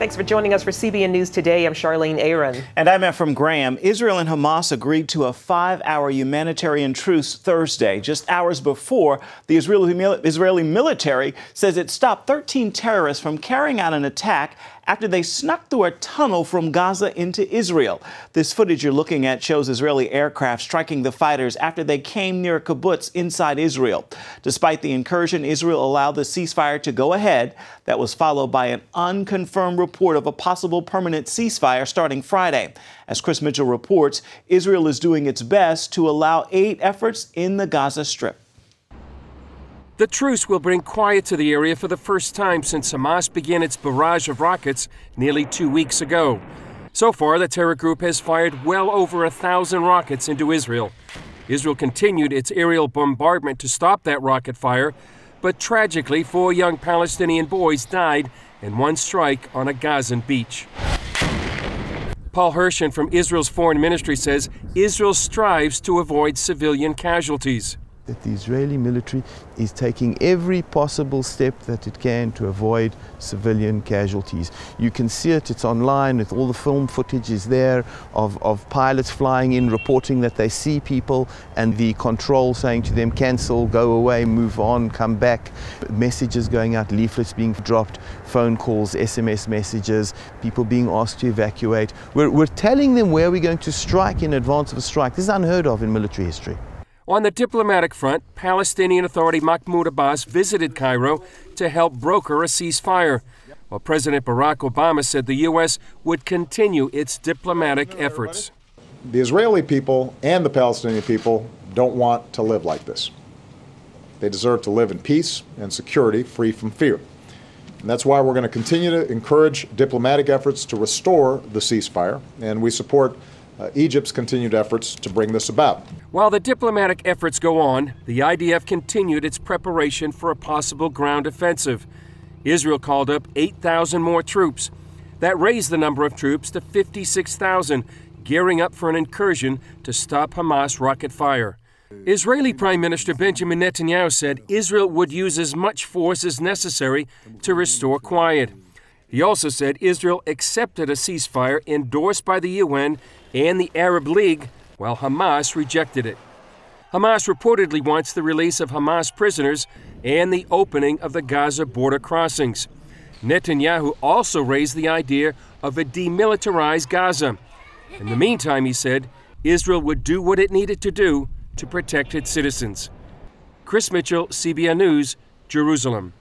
Thanks for joining us for CBN News Today. I'm Charlene Aaron. And I'm Meriam Ibrahim. Israel and Hamas agreed to a 5-hour humanitarian truce Thursday, just hours before the Israeli military says it stopped 13 terrorists from carrying out an attack after they snuck through a tunnel from Gaza into Israel. This footage you're looking at shows Israeli aircraft striking the fighters after they came near a kibbutz inside Israel. Despite the incursion, Israel allowed the ceasefire to go ahead. That was followed by an unconfirmed report of a possible permanent ceasefire starting Friday. As Chris Mitchell reports, Israel is doing its best to allow aid efforts in the Gaza Strip. The truce will bring quiet to the area for the first time since Hamas began its barrage of rockets nearly 2 weeks ago. So far, the terror group has fired well over 1,000 rockets into Israel. Israel continued its aerial bombardment to stop that rocket fire, but tragically, 4 young Palestinian boys died in one strike on a Gazan beach. Paul Hershen from Israel's foreign ministry says Israel strives to avoid civilian casualties. That the Israeli military is taking every possible step that it can to avoid civilian casualties. You can see it, it's online, with all the film footage is there of pilots flying in, reporting that they see people, and the control saying to them, cancel, go away, move on, come back. Messages going out, leaflets being dropped, phone calls, SMS messages, people being asked to evacuate. We're telling them where we're going to strike in advance of a strike. This is unheard of in military history. On the diplomatic front, Palestinian Authority Mahmoud Abbas visited Cairo to help broker a ceasefire, while President Barack Obama said the U.S. would continue its diplomatic efforts. The Israeli people and the Palestinian people don't want to live like this. They deserve to live in peace and security, free from fear. And that's why we're going to continue to encourage diplomatic efforts to restore the ceasefire, and we support Egypt's continued efforts to bring this about. While the diplomatic efforts go on, the IDF continued its preparation for a possible ground offensive. Israel called up 8,000 more troops. That raised the number of troops to 56,000, gearing up for an incursion to stop Hamas rocket fire. Israeli Prime Minister Benjamin Netanyahu said Israel would use as much force as necessary to restore quiet. He also said Israel accepted a ceasefire endorsed by the UN and the Arab League, while Hamas rejected it. Hamas reportedly wants the release of Hamas prisoners and the opening of the Gaza border crossings. Netanyahu also raised the idea of a demilitarized Gaza. In the meantime, he said, Israel would do what it needed to do to protect its citizens. Chris Mitchell, CBN News, Jerusalem.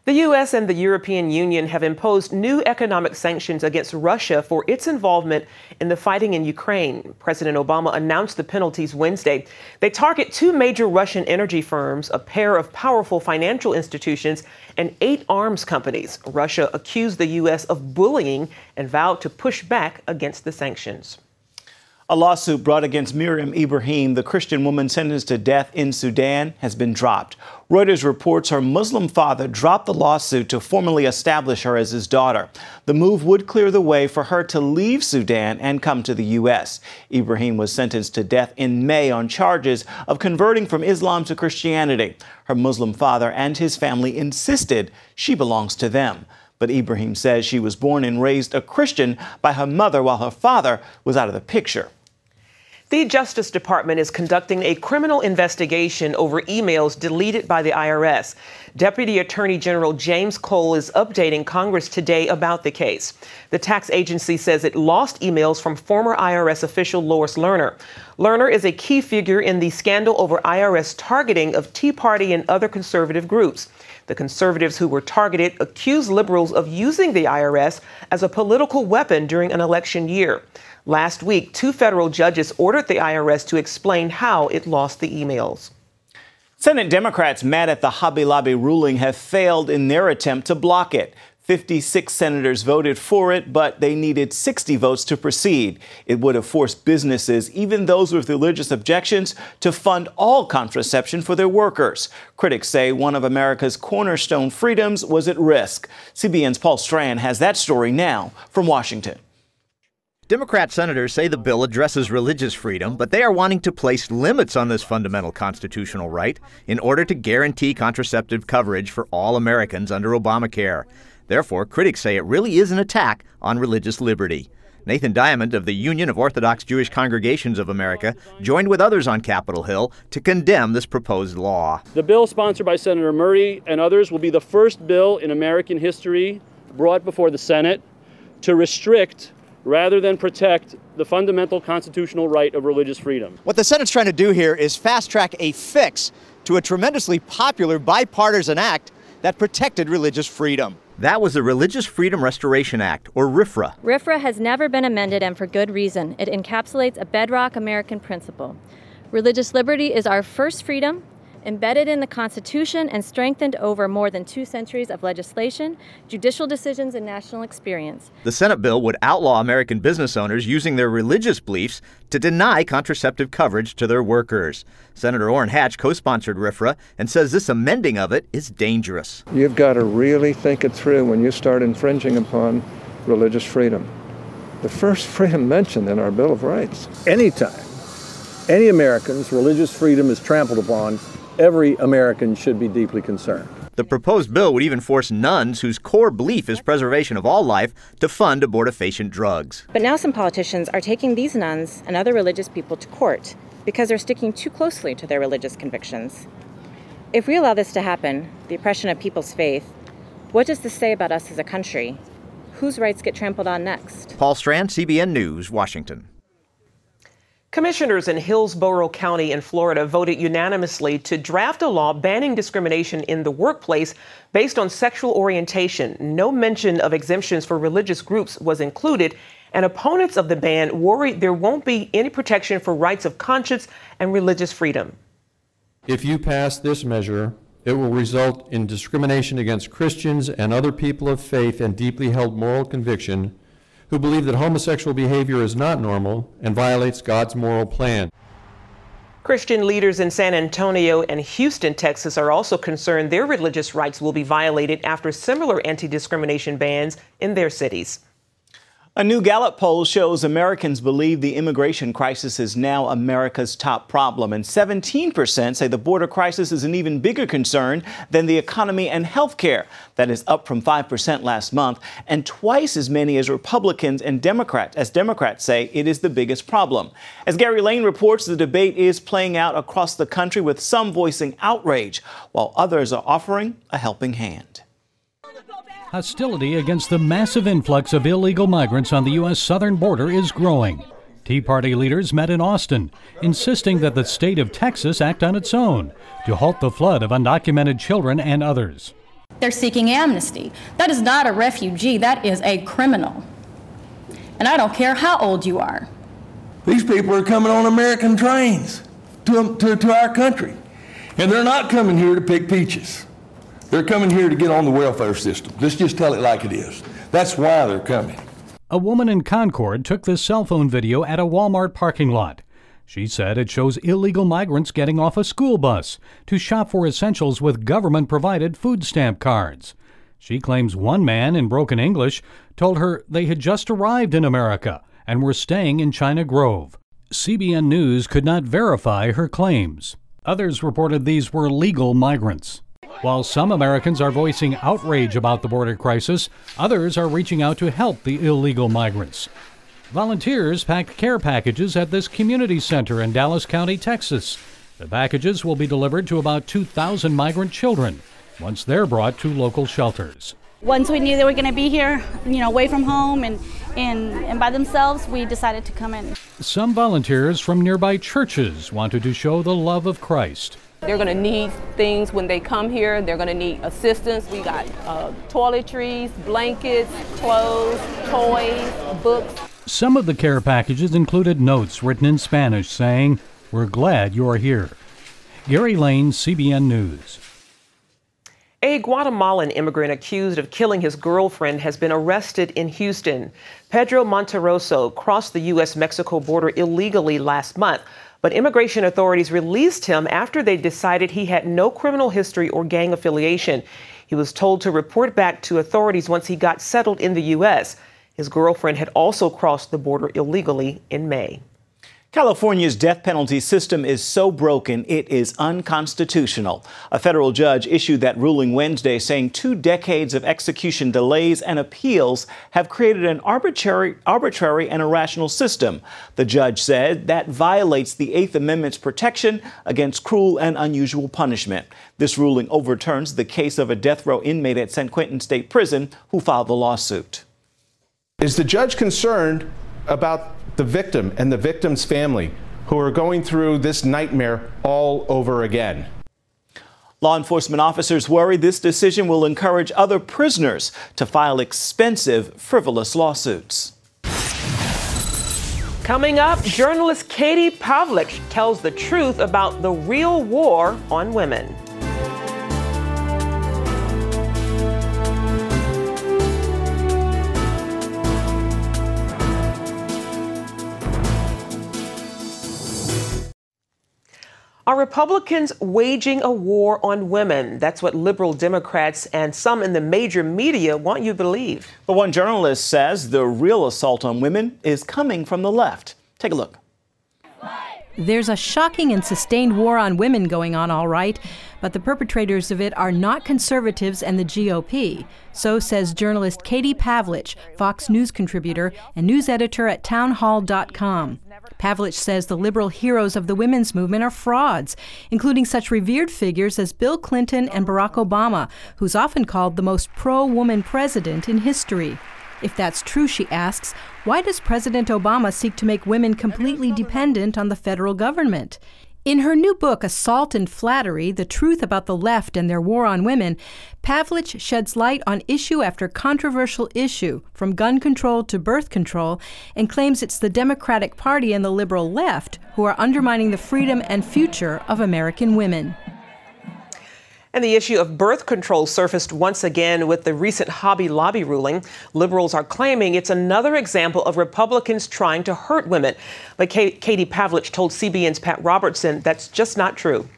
The U.S. and the European Union have imposed new economic sanctions against Russia for its involvement in the fighting in Ukraine. President Obama announced the penalties Wednesday. They target 2 major Russian energy firms, a pair of powerful financial institutions, and 8 arms companies. Russia accused the U.S. of bullying and vowed to push back against the sanctions. A lawsuit brought against Meriam Ibrahim, the Christian woman sentenced to death in Sudan, has been dropped. Reuters reports her Muslim father dropped the lawsuit to formally establish her as his daughter. The move would clear the way for her to leave Sudan and come to the U.S. Ibrahim was sentenced to death in May on charges of converting from Islam to Christianity. Her Muslim father and his family insisted she belongs to them. But Ibrahim says she was born and raised a Christian by her mother while her father was out of the picture. The Justice Department is conducting a criminal investigation over emails deleted by the IRS. Deputy Attorney General James Cole is updating Congress today about the case. The tax agency says it lost emails from former IRS official Lois Lerner. Lerner is a key figure in the scandal over IRS targeting of Tea Party and other conservative groups. The conservatives who were targeted accused liberals of using the IRS as a political weapon during an election year. Last week, 2 federal judges ordered the IRS to explain how it lost the emails. Senate Democrats mad at the Hobby Lobby ruling have failed in their attempt to block it. 56 senators voted for it, but they needed 60 votes to proceed. It would have forced businesses, even those with religious objections, to fund all contraception for their workers. Critics say one of America's cornerstone freedoms was at risk. CBN's Paul Strand has that story now from Washington. Democrat senators say the bill addresses religious freedom, but they are wanting to place limits on this fundamental constitutional right in order to guarantee contraceptive coverage for all Americans under Obamacare. Therefore, critics say it really is an attack on religious liberty. Nathan Diamond of the Union of Orthodox Jewish Congregations of America joined with others on Capitol Hill to condemn this proposed law. The bill sponsored by Senator Murray and others will be the first bill in American history brought before the Senate to restrict rather than protect the fundamental constitutional right of religious freedom. What the Senate's trying to do here is fast-track a fix to a tremendously popular bipartisan act that protected religious freedom. That was the Religious Freedom Restoration Act, or RFRA. RFRA has never been amended, and for good reason. It encapsulates a bedrock American principle. Religious liberty is our first freedom, embedded in the Constitution and strengthened over more than 2 centuries of legislation, judicial decisions, and national experience. The Senate bill would outlaw American business owners using their religious beliefs to deny contraceptive coverage to their workers. Senator Orrin Hatch co-sponsored RFRA and says this amending of it is dangerous. You've got to really think it through when you start infringing upon religious freedom. The first freedom mentioned in our Bill of Rights. Anytime any American's religious freedom is trampled upon, every American should be deeply concerned. The proposed bill would even force nuns whose core belief is preservation of all life to fund abortifacient drugs. But now some politicians are taking these nuns and other religious people to court because they're sticking too closely to their religious convictions. If we allow this to happen, the oppression of people's faith, what does this say about us as a country? Whose rights get trampled on next? Paul Strand, CBN News, Washington. Commissioners in Hillsborough County in Florida voted unanimously to draft a law banning discrimination in the workplace based on sexual orientation. No mention of exemptions for religious groups was included, and opponents of the ban worry there won't be any protection for rights of conscience and religious freedom. If you pass this measure, it will result in discrimination against Christians and other people of faith and deeply held moral conviction who believe that homosexual behavior is not normal and violates God's moral plan. Christian leaders in San Antonio and Houston, Texas, are also concerned their religious rights will be violated after similar anti-discrimination bans in their cities. A new Gallup poll shows Americans believe the immigration crisis is now America's top problem, and 17% say the border crisis is an even bigger concern than the economy and health care. That is up from 5% last month, and twice as many as Republicans and Democrats say it is the biggest problem. As Gary Lane reports, the debate is playing out across the country, with some voicing outrage, while others are offering a helping hand. Hostility against the massive influx of illegal migrants on the U.S. southern border is growing. Tea Party leaders met in Austin, insisting that the state of Texas act on its own to halt the flood of undocumented children and others. They're seeking amnesty. That is not a refugee, that is a criminal. And I don't care how old you are. These people are coming on American trains to our country, and they're not coming here to pick peaches. They're coming here to get on the welfare system. Let's just tell it like it is. That's why they're coming. A woman in Concord took this cell phone video at a Walmart parking lot. She said it shows illegal migrants getting off a school bus to shop for essentials with government-provided food stamp cards. She claims one man in broken English told her they had just arrived in America and were staying in China Grove. CBN News could not verify her claims. Others reported these were legal migrants. While some Americans are voicing outrage about the border crisis, others are reaching out to help the illegal migrants. Volunteers packed care packages at this community center in Dallas County, Texas. The packages will be delivered to about 2,000 migrant children once they're brought to local shelters. Once we knew they were going to be here, away from home and by themselves, we decided to come in. Some volunteers from nearby churches wanted to show the love of Christ. They're going to need things when they come here. They're going to need assistance. We got toiletries, blankets, clothes, toys, books. Some of the care packages included notes written in Spanish saying, "We're glad you're here." Gary Lane, CBN News. A Guatemalan immigrant accused of killing his girlfriend has been arrested in Houston. Pedro Monterroso crossed the U.S.-Mexico border illegally last month, but immigration authorities released him after they decided he had no criminal history or gang affiliation. He was told to report back to authorities once he got settled in the U.S. His girlfriend had also crossed the border illegally in May. California's death penalty system is so broken, it is unconstitutional. A federal judge issued that ruling Wednesday, saying 2 decades of execution delays and appeals have created an arbitrary and irrational system. The judge said that violates the 8th Amendment's protection against cruel and unusual punishment. This ruling overturns the case of a death row inmate at San Quentin State Prison who filed the lawsuit. Is the judge concerned about the victim and the victim's family who are going through this nightmare all over again? Law enforcement officers worry this decision will encourage other prisoners to file expensive, frivolous lawsuits. Coming up, journalist Katie Pavlich tells the truth about the real war on women. Are Republicans waging a war on women? That's what liberal Democrats and some in the major media want you to believe. But one journalist says the real assault on women is coming from the left. Take a look. There's a shocking and sustained war on women going on, all right, but the perpetrators of it are not conservatives and the GOP. So says journalist Katie Pavlich, Fox News contributor and news editor at townhall.com. Pavlich says the liberal heroes of the women's movement are frauds, including such revered figures as Bill Clinton and Barack Obama, who's often called the most pro-woman president in history. If that's true, she asks, why does President Obama seek to make women completely dependent on the federal government? In her new book, Assault and Flattery, The Truth About the Left and Their War on Women, Pavlich sheds light on issue after controversial issue, from gun control to birth control, and claims it's the Democratic Party and the liberal left who are undermining the freedom and future of American women. And the issue of birth control surfaced once again with the recent Hobby Lobby ruling. Liberals are claiming it's another example of Republicans trying to hurt women. But Katie Pavlich told CBN's Pat Robertson that's just not true.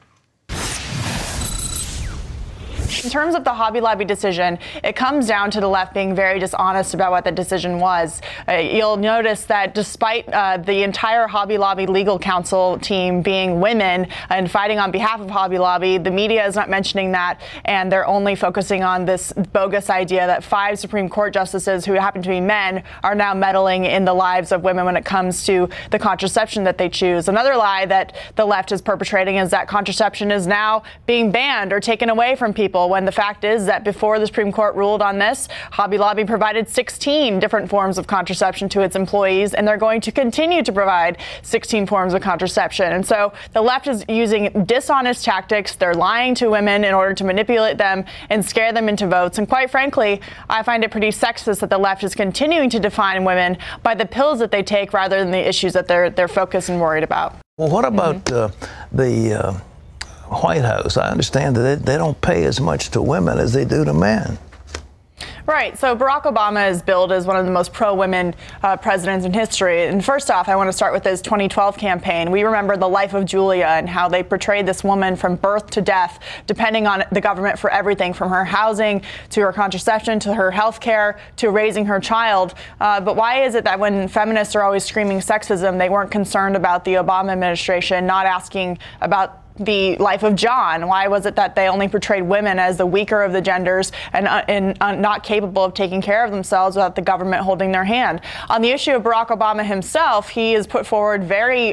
In terms of the Hobby Lobby decision, it comes down to the left being very dishonest about what the decision was. You'll notice that despite the entire Hobby Lobby legal counsel team being women and fighting on behalf of Hobby Lobby, the media is not mentioning that, and they're only focusing on this bogus idea that 5 Supreme Court justices who happen to be men are now meddling in the lives of women when it comes to the contraception that they choose. Another lie that the left is perpetrating is that contraception is now being banned or taken away from people, when the fact is that before the Supreme Court ruled on this, Hobby Lobby provided 16 different forms of contraception to its employees, and they're going to continue to provide 16 forms of contraception. And so the left is using dishonest tactics. They're lying to women in order to manipulate them and scare them into votes. And quite frankly, I find it pretty sexist that the left is continuing to define women by the pills that they take rather than the issues that they're focused and worried about. Well, what about the White House? I understand that they don't pay as much to women as they do to men. Right. So Barack Obama is billed as one of the most pro-women presidents in history. And first off, I want to start with his 2012 campaign. We remember the life of Julia and how they portrayed this woman from birth to death, depending on the government for everything, from her housing to her contraception to her health care to raising her child. But why is it that when feminists are always screaming sexism, they weren't concerned about the Obama administration not asking about the life of John? Why was it that they only portrayed women as the weaker of the genders and not capable of taking care of themselves without the government holding their hand? On the issue of Barack Obama himself, he has put forward very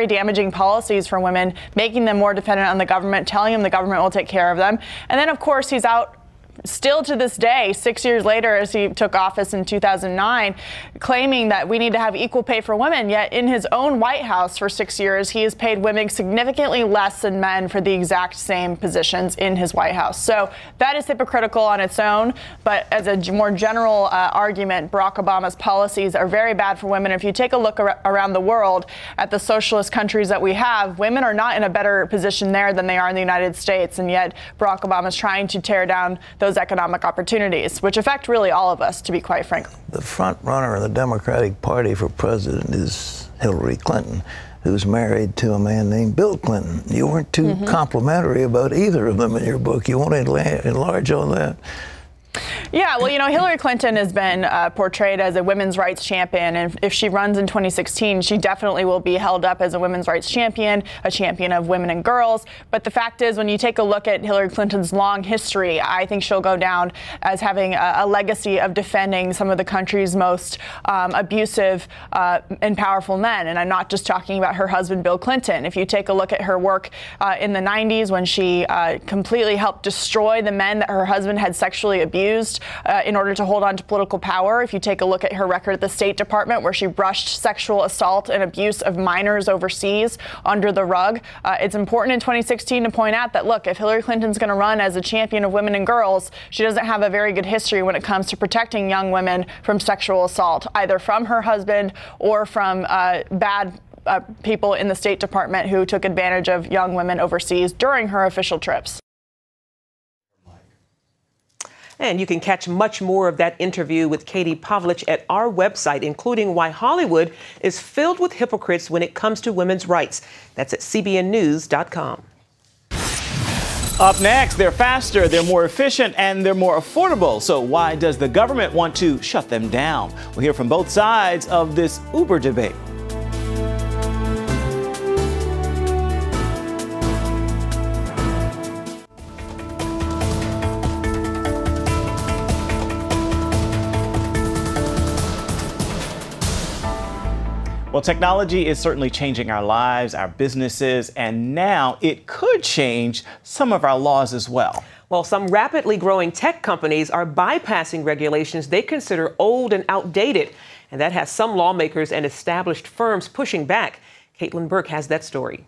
damaging policies for women, making them more dependent on the government, telling them the government will take care of them. And then, of course, he's out still to this day, 6 years later, as he took office in 2009, claiming that we need to have equal pay for women. Yet in his own White House for 6 years, he has paid women significantly less than men for the exact same positions in his White House. So that is hypocritical on its own. But as a more general argument, Barack Obama's policies are very bad for women. If you take a look around the world at the socialist countries that we have, women are not in a better position there than they are in the United States. And yet Barack Obama is trying to tear down those economic opportunities, which affect really all of us, to be quite frank. The front runner of the Democratic Party for president is Hillary Clinton, who's married to a man named Bill Clinton. You weren't too complimentary about either of them in your book. You want to enlarge on that? Yeah, well, you know, Hillary Clinton has been portrayed as a women's rights champion, and if she runs in 2016, she definitely will be held up as a women's rights champion, a champion of women and girls. But the fact is, when you take a look at Hillary Clinton's long history, I think she'll go down as having a legacy of defending some of the country's most abusive and powerful men. And I'm not just talking about her husband, Bill Clinton. If you take a look at her work in the 90s, when she completely helped destroy the men that her husband had sexually abused in order to hold on to political power. If you take a look at her record at the State Department, where she brushed sexual assault and abuse of minors overseas under the rug, it's important in 2016 to point out that, look, if Hillary Clinton's going to run as a champion of women and girls, she doesn't have a very good history when it comes to protecting young women from sexual assault, either from her husband or from bad people in the State Department who took advantage of young women overseas during her official trips. And you can catch much more of that interview with Katie Pavlich at our website, including why Hollywood is filled with hypocrites when it comes to women's rights. That's at cbnnews.com. Up next, they're faster, they're more efficient, and they're more affordable. So why does the government want to shut them down? We'll hear from both sides of this Uber debate. Well, technology is certainly changing our lives, our businesses, and now it could change some of our laws as well. Well, some rapidly growing tech companies are bypassing regulations they consider old and outdated, and that has some lawmakers and established firms pushing back. Caitlin Burke has that story.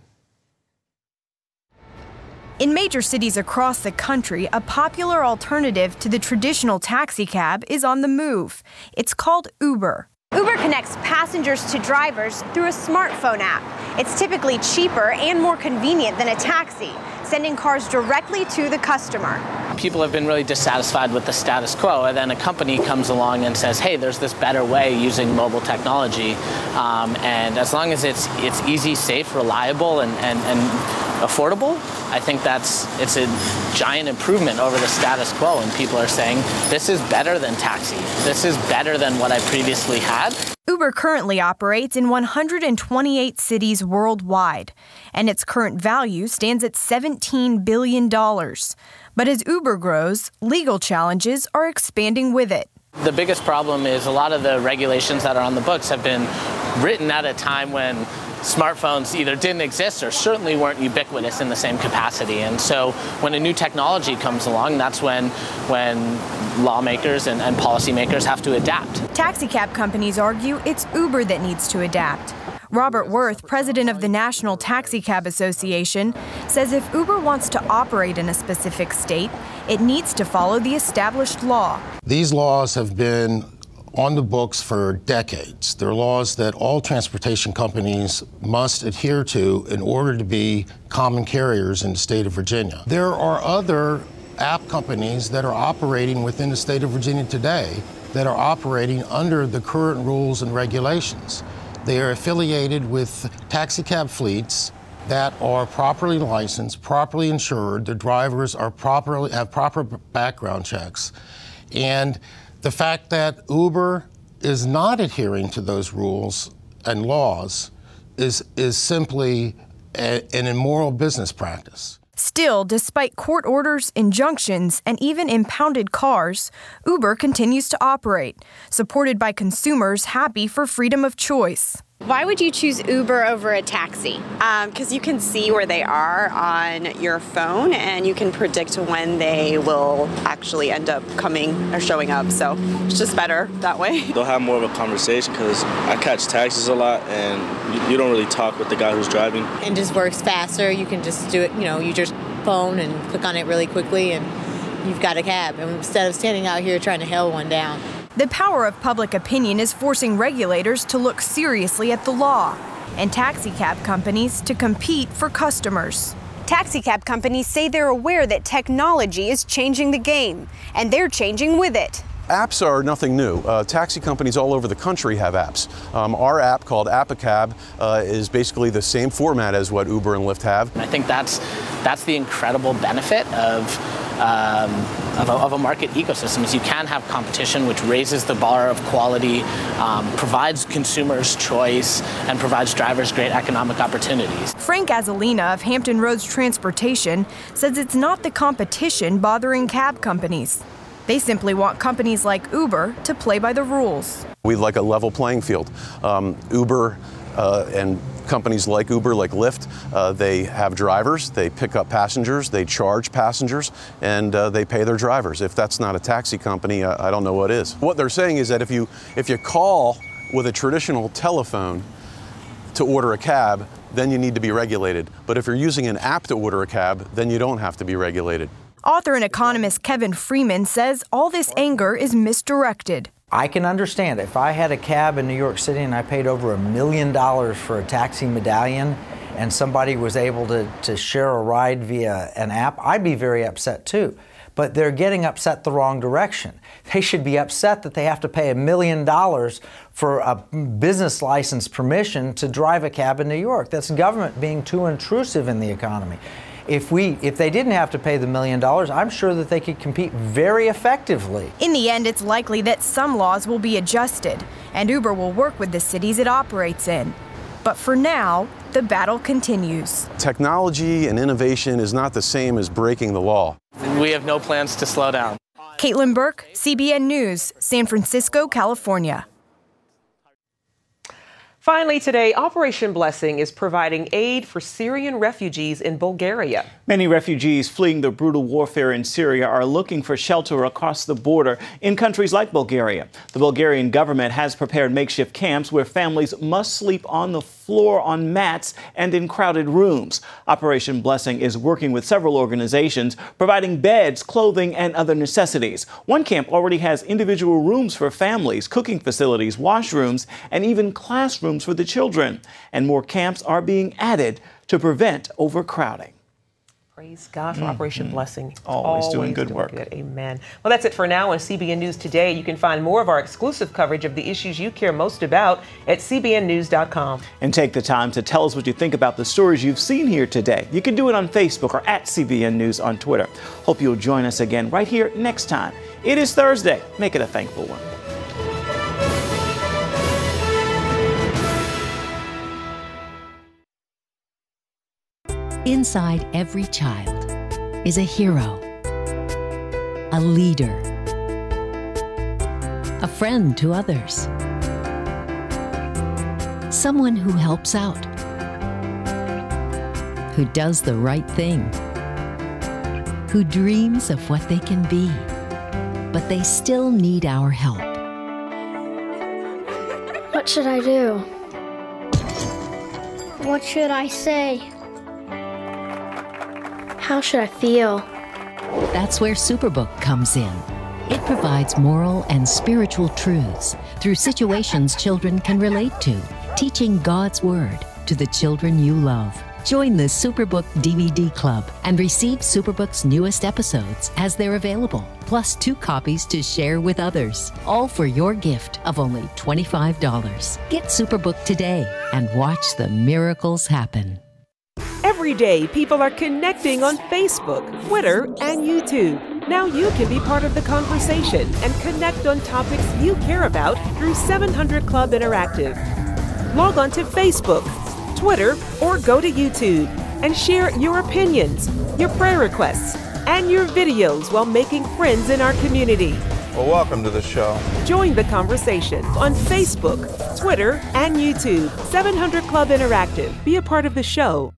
In major cities across the country, a popular alternative to the traditional taxi cab is on the move. It's called Uber. Uber connects passengers to drivers through a smartphone app. It's typically cheaper and more convenient than a taxi, sending cars directly to the customer. People have been really dissatisfied with the status quo, and then a company comes along and says, hey, there's this better way using mobile technology. And as long as it's easy, safe, reliable, and affordable, I think it's a giant improvement over the status quo, and people are saying this is better than taxi. This is better than what I previously had. Uber currently operates in 128 cities worldwide, and its current value stands at $17 billion. But as Uber grows, legal challenges are expanding with it. The biggest problem is a lot of the regulations that are on the books have been written at a time when smartphones either didn't exist or certainly weren't ubiquitous in the same capacity. And so when a new technology comes along, that's when lawmakers and policymakers have to adapt. Taxicab companies argue it's Uber that needs to adapt. Robert Worth, president of the National Taxicab Association, says if Uber wants to operate in a specific state, it needs to follow the established law. These laws have been on the books for decades. They're laws that all transportation companies must adhere to in order to be common carriers in the state of Virginia. There are other app companies that are operating within the state of Virginia today that are operating under the current rules and regulations. They are affiliated with taxicab fleets that are properly licensed, properly insured. The drivers are have proper background checks. And the fact that Uber is not adhering to those rules and laws is simply an immoral business practice. Still, despite court orders, injunctions, and even impounded cars, Uber continues to operate, supported by consumers happy for freedom of choice. Why would you choose Uber over a taxi? Because you can see where they are on your phone and you can predict when they will actually end up coming or showing up. So it's just better that way. They'll have more of a conversation because I catch taxis a lot and you don't really talk with the guy who's driving. It just works faster. You can just do it, use your phone and click on it really quickly and you've got a cab. And instead of standing out here trying to hail one down. The power of public opinion is forcing regulators to look seriously at the law and taxicab companies to compete for customers. Taxicab companies say they're aware that technology is changing the game, and they're changing with it. Apps are nothing new. Taxi companies all over the country have apps. Our app called Appicab is basically the same format as what Uber and Lyft have. I think that's the incredible benefit of of a market ecosystem is you can have competition, which raises the bar of quality, provides consumers choice, and provides drivers great economic opportunities. Frank Azalina of Hampton Roads Transportation says it's not the competition bothering cab companies. They simply want companies like Uber to play by the rules. We'd like a level playing field. Uber and companies like Uber, like Lyft, they have drivers, they pick up passengers, they charge passengers, and they pay their drivers. If that's not a taxi company, I don't know what is. What they're saying is that if you call with a traditional telephone to order a cab, then you need to be regulated. But if you're using an app to order a cab, then you don't have to be regulated. Author and economist Kevin Freeman says all this anger is misdirected. I can understand if I had a cab in New York City and I paid over $1 million for a taxi medallion and somebody was able to share a ride via an app, I'd be very upset too. But they're getting upset the wrong direction. They should be upset that they have to pay $1 million for a business license permission to drive a cab in New York. That's government being too intrusive in the economy. If they didn't have to pay the $1 million, I'm sure that they could compete very effectively. In the end, it's likely that some laws will be adjusted, and Uber will work with the cities it operates in. But for now, the battle continues. Technology and innovation is not the same as breaking the law. We have no plans to slow down. Caitlin Burke, CBN News, San Francisco, California. Finally today, Operation Blessing is providing aid for Syrian refugees in Bulgaria. Many refugees fleeing the brutal warfare in Syria are looking for shelter across the border in countries like Bulgaria. The Bulgarian government has prepared makeshift camps where families must sleep on the floor on mats and in crowded rooms. Operation Blessing is working with several organizations, providing beds, clothing, and other necessities. One camp already has individual rooms for families, cooking facilities, washrooms, and even classrooms for the children. And more camps are being added to prevent overcrowding. Praise God for Operation Blessing. Always doing good work. Amen. Well, that's it for now on CBN News Today. You can find more of our exclusive coverage of the issues you care most about at cbnnews.com. And take the time to tell us what you think about the stories you've seen here today. You can do it on Facebook or at CBN News on Twitter. Hope you'll join us again right here next time. It is Thursday. Make it a thankful one. Inside every child is a hero, a leader, a friend to others, someone who helps out, who does the right thing, who dreams of what they can be, but they still need our help. What should I do? What should I say? How should I feel? That's where Superbook comes in. It provides moral and spiritual truths through situations children can relate to, teaching God's Word to the children you love. Join the Superbook DVD Club and receive Superbook's newest episodes as they're available, plus 2 copies to share with others, all for your gift of only $25. Get Superbook today and watch the miracles happen. Every day, people are connecting on Facebook, Twitter, and YouTube. Now you can be part of the conversation and connect on topics you care about through 700 Club Interactive. Log on to Facebook, Twitter, or go to YouTube and share your opinions, your prayer requests, and your videos while making friends in our community. Well, welcome to the show. Join the conversation on Facebook, Twitter, and YouTube. 700 Club Interactive. Be a part of the show.